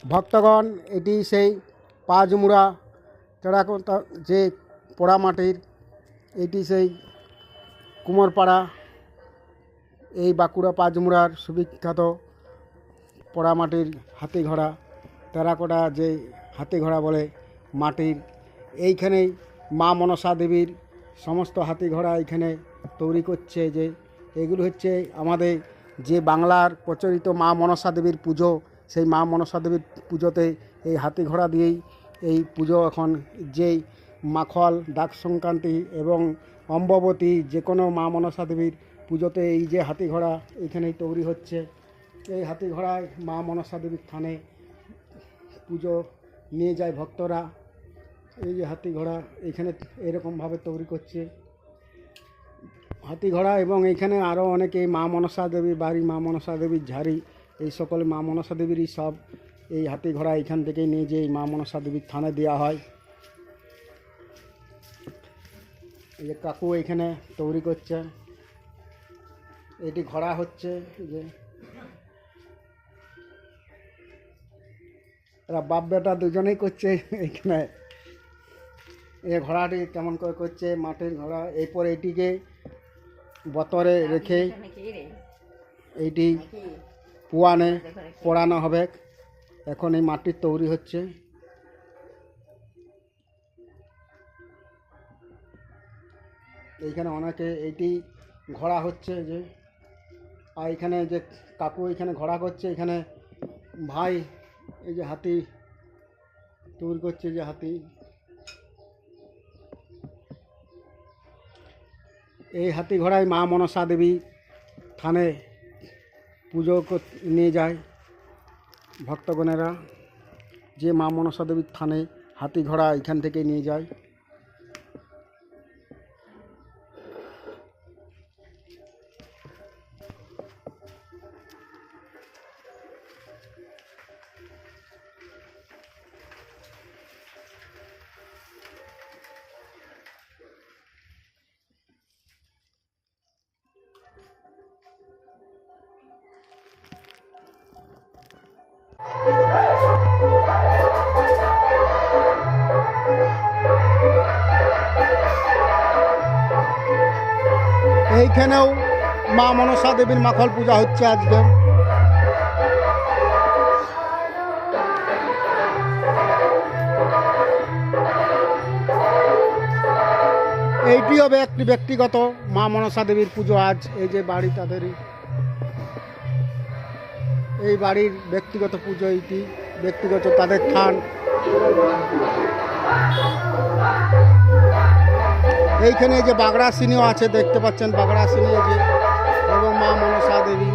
ভক্তগণ, এটি সেই পাঁচমুড়া টেরাকোটা যে পোড়ামাটির, এটি সেই কুমোরপাড়া এই বাঁকুড়া পাঁচমুড়ার সুবিখ্যাত পোড়ামাটির হাতি ঘোড়া, টেরাকোটা যে হাতি ঘোড়া বলে মাটির। এইখানেই মা মনসা দেবীর সমস্ত হাতি ঘোড়া এইখানে তৈরি করছে। যে এগুলো হচ্ছে আমাদের যে বাংলার প্রচলিত মা মনসা দেবীর পুজো, সেই মা মনসা দেবীর পুজোতে এই হাতি ঘোড়া দিয়েই এই পুজো এখন যেই মাখল ডাক সংক্রান্তি এবং অম্ববতী যে কোনো মা মনসা দেবীর পুজোতে এই যে হাতি ঘোড়া এইখানেই তৈরি হচ্ছে। এই হাতি ঘোড়ায় মা মনসা দেবীর থানে পুজো নিয়ে যায় ভক্তরা। এই যে হাতি ঘোড়া এইখানে এরকমভাবে তৈরি করছে হাতি ঘোড়া। এবং এইখানে আরও অনেকে মা মনসা দেবীর বাড়ি, মা মনসা দেবীর ঝাড়ি, এই সকল মা মনসা দেবীরই সব এই হাতি ঘোড়া এইখান থেকে নিয়ে যেয়ে মা মনসা দেবীর থানে দেওয়া হয়। এই যে কাকু এইখানে তৈরি করছে, এটি ঘোড়া হচ্ছে। যে এরা বাপ বেটা দুজনেই করছে এইখানে। এই ঘোড়াটি কেমন করে করছে, মাটির ঘোড়া। এরপর এটিকে বতরে রেখে এইটি পুয়ানে পোড়ানো হবে। এখন এই মাটির তৈরি হচ্ছে। এইখানে অনেকে এইটি ঘোড়া হচ্ছে। যে আর এখানে যে কাকু এখানে ঘোড়া করছে, এখানে ভাই এই যে হাতি তৈরি করছে। যে হাতি, এই হাতি ঘোড়ায় মা মনসা দেবী থানে পুজো নিয়ে যায় ভক্তগণেরা। যে মা মনসা দেবীর থানে হাতি ঘোড়া এখান থেকে নিয়ে যায়। এইখানেও মা মনসা দেবীর মাখল পূজা হচ্ছে আজকে। এইটি হবে একটি ব্যক্তিগত মা মনসা দেবীর পুজো আজ। এই যে বাড়ি তাদেরই, এই বাড়ির ব্যক্তিগত পুজো, এইটি ব্যক্তিগত তাদের থান। এইখানে যে বাগড়া সিনিও আছে দেখতে পাচ্ছেন, বাগড়া সিনি যে এবং মা মনসা দেবী